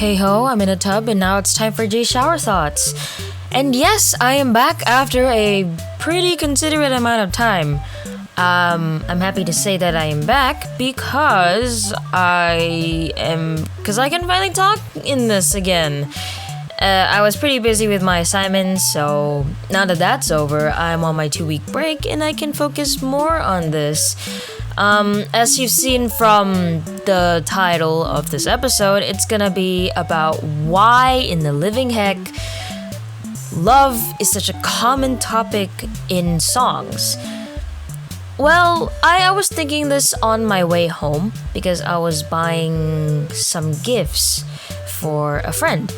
Hey ho, I'm in a tub and now it's time for Jay's shower thoughts. And yes, I am back after a pretty considerate amount of time. I'm happy to say that I am back because I can finally talk in this again. I was pretty busy with my assignments, so now that that's over, I'm on my 2-week break and I can focus more on this. As you've seen from the title of this episode, it's gonna be about why in the living heck love is such a common topic in songs. Well, I was thinking this on my way home because I was buying some gifts for a friend.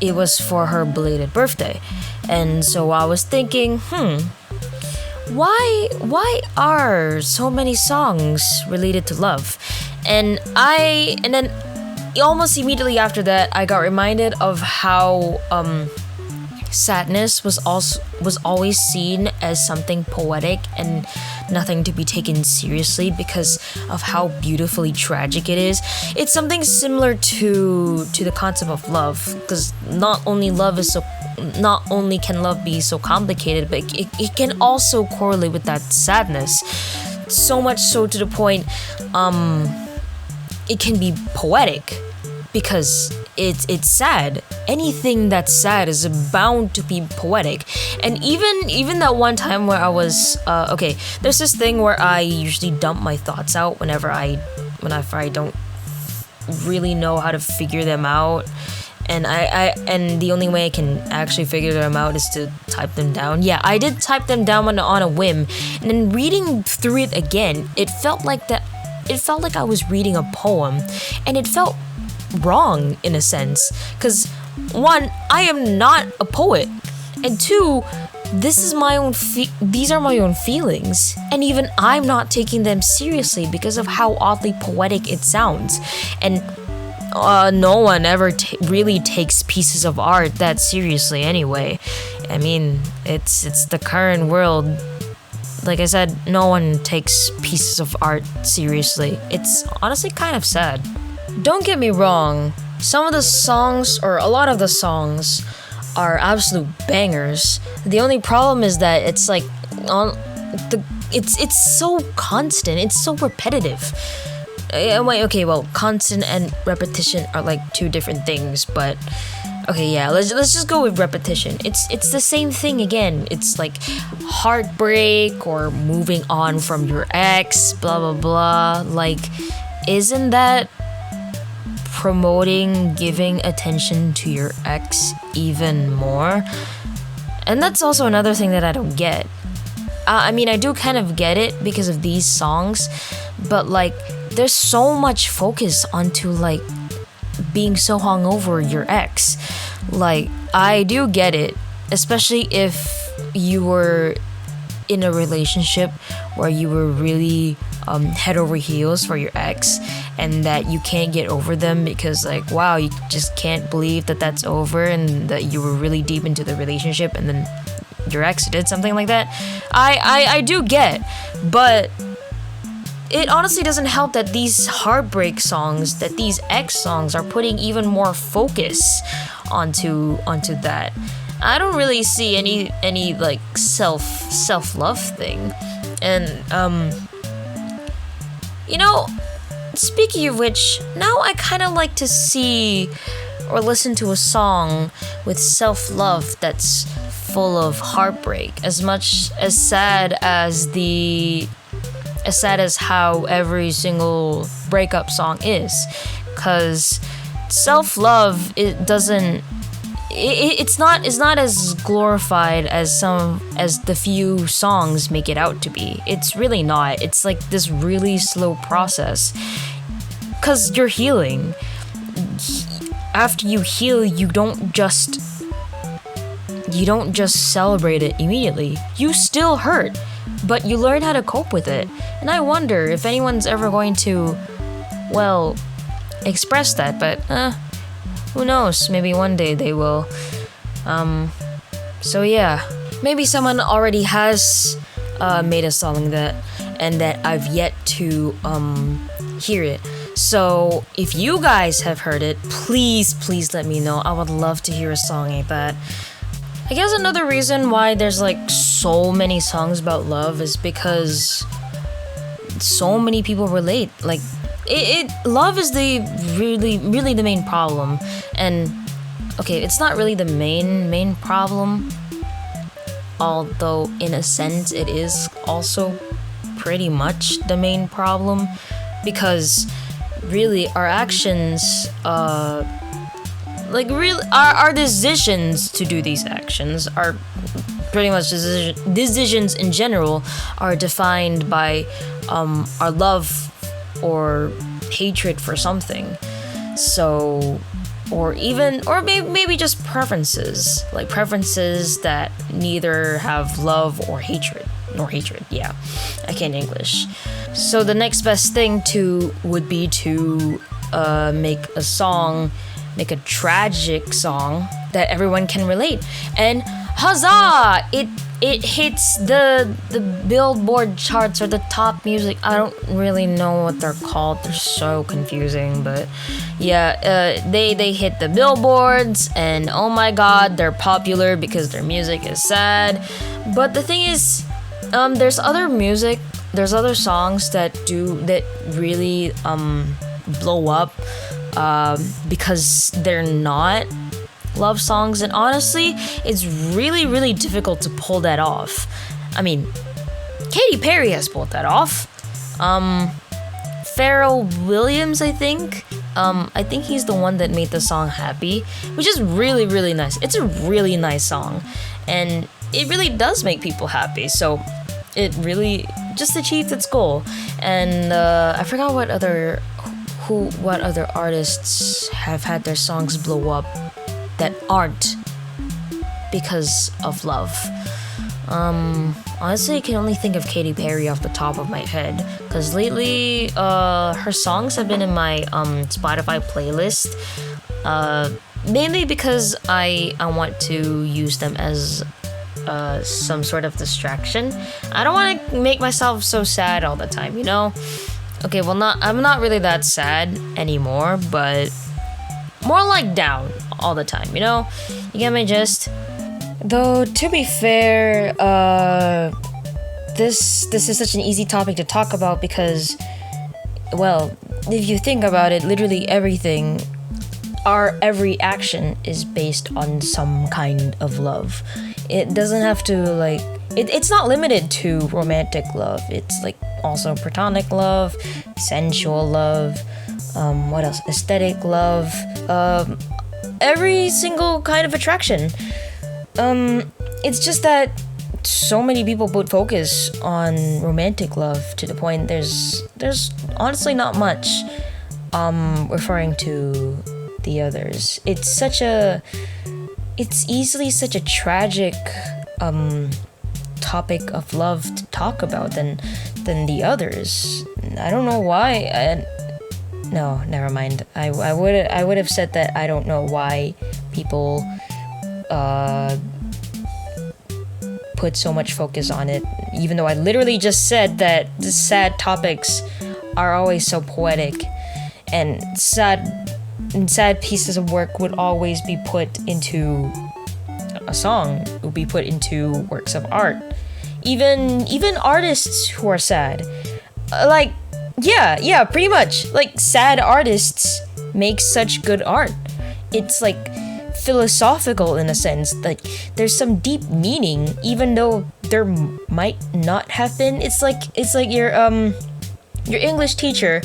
It was for her belated birthday. And so I was thinking, why are so many songs related to love? And then almost immediately after that, I got reminded of how sadness was always seen as something poetic and nothing to be taken seriously because of how beautifully tragic it is. It's something similar to the concept of love, because not only can love be so complicated, but it can also correlate with that sadness. So much so to the point it can be poetic because it's sad. Anything that's sad is bound to be poetic. And even that one time where I was there's this thing where I usually dump my thoughts out whenever I don't really know how to figure them out. And and the only way I can actually figure them out is to type them down. Yeah, I did type them down on a whim. And then reading through it again, it felt like I was reading a poem, and it felt wrong in a sense, because one, I am not a poet, and two, these are my own feelings, and even I'm not taking them seriously because of how oddly poetic it sounds. And no one ever really takes pieces of art that seriously anyway. I mean, it's the current world. Like I said, no one takes pieces of art seriously. It's honestly kind of sad. Don't get me wrong, some of the songs, or a lot of the songs, are absolute bangers. The only problem is that it's like it's so constant, it's so repetitive. Constant and repetition are like two different things, but okay, yeah, let's just go with repetition. It's the same thing again. It's like heartbreak or moving on from your ex, blah blah blah. Like, isn't that promoting giving attention to your ex even more? And that's also another thing that I don't get. I mean, I do kind of get it because of these songs, but like, there's so much focus onto like being so hung over your ex. Like, I do get it, especially if you were in a relationship where you were really head over heels for your ex, and that you can't get over them because like, wow, you just can't believe that that's over, and that you were really deep into the relationship and then your ex did something like that. I do get, but it honestly doesn't help that these heartbreak songs, that these ex songs are putting even more focus onto that. I don't really see any like self-love thing. And speaking of which, now I kind of like to see or listen to a song with self-love that's full of heartbreak, as much as sad as how every single breakup song is. Cause self-love, it's not as glorified as the few songs make it out to be. It's really not. It's like this really slow process. Cause you're healing. After you heal, you don't just celebrate it immediately. You still hurt, but you learn how to cope with it. And I wonder if anyone's ever going to, well, express that, but who knows? Maybe one day they will. So yeah, maybe someone already has made a song that, and that I've yet to hear it. So if you guys have heard it, please let me know. I would love to hear a song like that. I guess another reason why there's like so many songs about love is because so many people relate. Like love is the really the main problem. And okay, it's not really the main problem, although in a sense it is also pretty much the main problem, because really our actions like really our decisions to do these actions are pretty much decisions in general are defined by our love or hatred for something. So or maybe just preferences, like preferences that neither have love or hatred. Yeah, I can't English. So the next best thing would be to make a tragic song that everyone can relate. And huzzah! It hits the Billboard charts or the top music. I don't really know what they're called. They're so confusing, but yeah, they hit the billboards, and oh my god, they're popular because their music is sad. But the thing is, there's other songs that really blow up because they're not love songs, and honestly it's really difficult to pull that off. I mean, Katy Perry has pulled that off. Pharrell Williams, I think he's the one that made the song Happy, which is really nice. It's a really nice song, and it really does make people happy, so it really just achieved its goal. And I forgot what other artists have had their songs blow up that aren't because of love. Honestly, I can only think of Katy Perry off the top of my head, because lately her songs have been in my Spotify playlist, mainly because I want to use them as some sort of distraction. I don't want to make myself so sad all the time, you know? Okay, well, I'm not really that sad anymore, but more like down all the time, you know? You get my gist? Though, to be fair, this is such an easy topic to talk about because, well, if you think about it, literally everything, every action is based on some kind of love. It doesn't have to, like, it's not limited to romantic love. It's like also platonic love, sensual love, what else? Aesthetic love, every single kind of attraction. It's just that so many people put focus on romantic love to the point there's honestly not much referring to the others. It's easily such a tragic topic of love to talk about than the others. I don't know why. No, never mind. I would have said that I don't know why people put so much focus on it, even though I literally just said that the sad topics are always so poetic, and sad pieces of work would always be put into a song, would be put into works of art. Even artists who are sad, like, yeah, pretty much, like, sad artists make such good art. It's like philosophical in a sense, like there's some deep meaning even though there might not have been. It's like your English teacher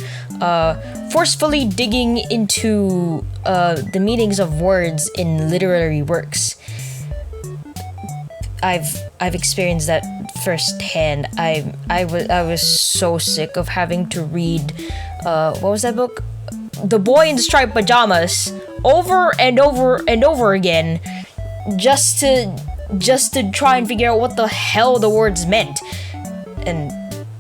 forcefully digging into the meanings of words in literary works. I've experienced that firsthand. I was so sick of having to read what was that book? The Boy in Striped Pajamas over and over again, just to try and figure out what the hell the words meant. And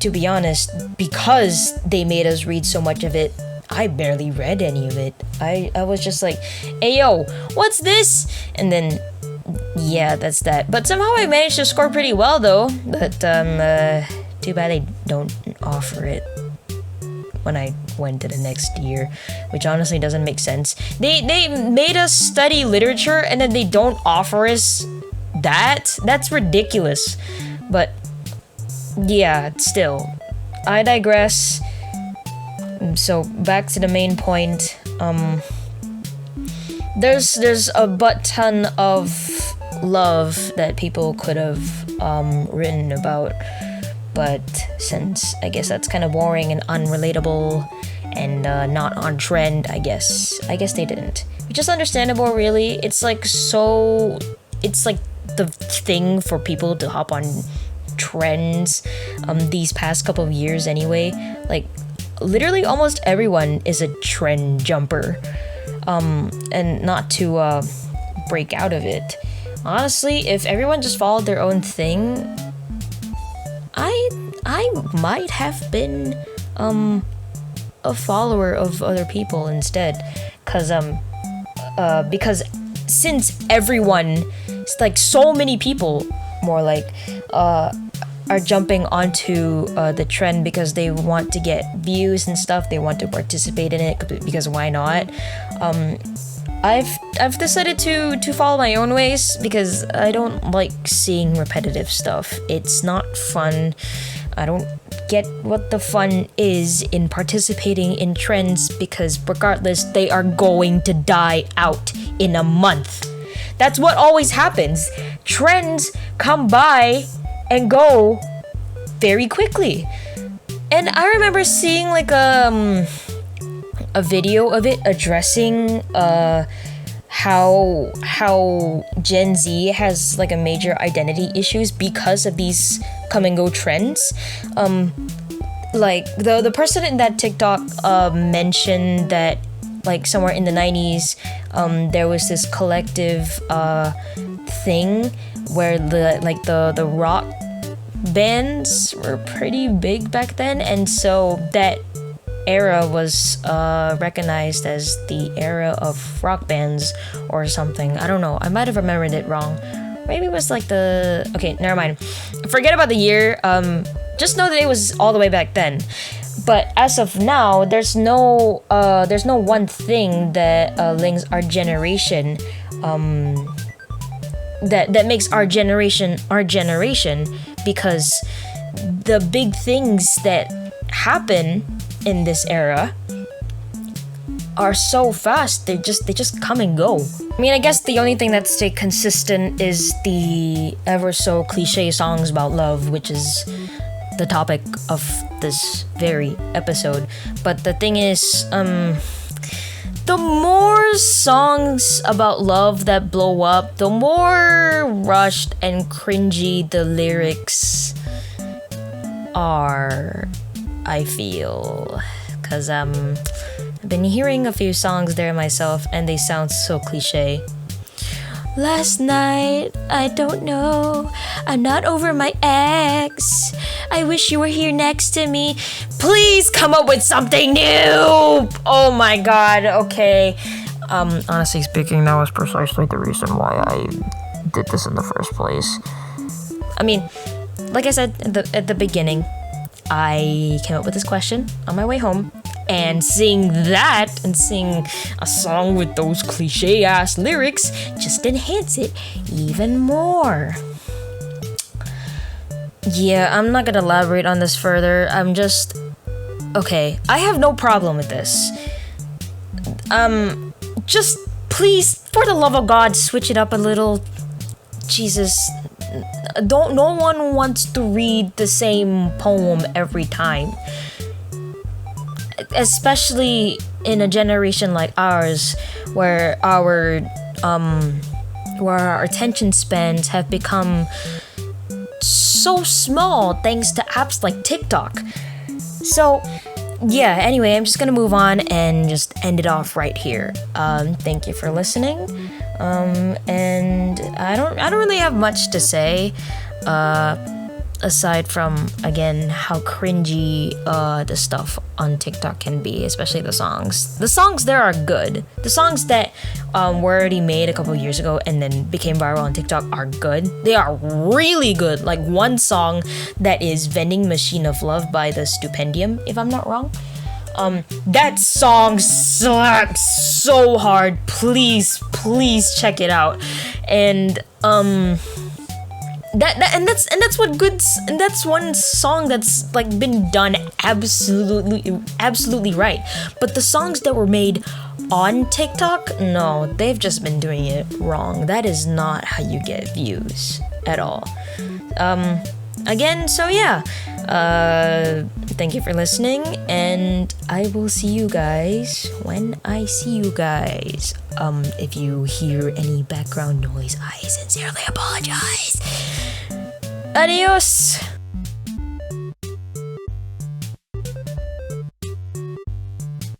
to be honest, because they made us read so much of it, I barely read any of it. I was just like, hey yo, what's this? And then yeah, that's that. But somehow I managed to score pretty well though. But too bad they don't offer it when I went to the next year, which honestly doesn't make sense. They made us study literature and then they don't offer us that. That's ridiculous. But yeah, still, I digress. So back to the main point. There's a butt ton of love that people could have written about, but since I guess that's kind of boring and unrelatable and not on trend, I guess they didn't, which is understandable. Really, it's like the thing for people to hop on trends these past couple of years anyway. Like literally almost everyone is a trend jumper, and not to break out of it. Honestly, if everyone just followed their own thing, I might have been a follower of other people instead, because since everyone, like so many people, more like are jumping onto the trend because they want to get views and stuff, they want to participate in it because why not? I've decided to follow my own ways because I don't like seeing repetitive stuff. It's not fun. I don't get what the fun is in participating in trends because regardless, they are going to die out in a month. That's what always happens. Trends come by and go very quickly. And I remember seeing like a video of it addressing how Gen Z has like a major identity issues because of these come and go trends. Like the person in that TikTok mentioned that like somewhere in the 90s there was this collective thing where the rock bands were pretty big back then, and so that era was recognized as the era of rock bands or something. I don't know, I might have remembered it wrong. Maybe it was like okay, never mind, forget about the year. Just know that it was all the way back then. But as of now, there's no one thing that links our generation, that makes our generation, because the big things that happen in this era are so fast. They just come and go. I mean, I guess the only thing that stay consistent is the ever so cliche songs about love, which is the topic of this very episode. But the thing is, the more songs about love that blow up, the more rushed and cringy the lyrics are, I feel. Because I've been hearing a few songs there myself and they sound so cliche. Last night, I don't know, I'm not over my ex. I wish you were here next to me. Please come up with something new. Oh my god, okay. Honestly speaking, that was precisely the reason why I did this in the first place. I mean, like I said at the beginning, I came up with this question on my way home, and seeing that and seeing a song with those cliche ass lyrics just enhance it even more. Yeah, I'm not gonna elaborate on this further. I'm just okay. I have no problem with this. Just please, for the love of God, switch it up a little. Jesus, no one wants to read the same poem every time. Especially in a generation like ours, where our attention spans have become so small thanks to apps like TikTok. So yeah, anyway, I'm just gonna move on and just end it off right here. Thank you for listening. And I don't really have much to say. Aside from, again, how cringy the stuff on TikTok can be, especially the songs. The songs there are good. The songs that were already made a couple years ago and then became viral on TikTok are good. They are really good. Like one song that is Vending Machine of Love by the Stupendium, if I'm not wrong. That song slaps so hard. Please check it out. And that's one song that's like been done absolutely right. But the songs that were made on TikTok, no, they've just been doing it wrong. That is not how you get views at all. Again, so yeah, thank you for listening, and I will see you guys when I see you guys. If you hear any background noise, I sincerely apologize. Adios!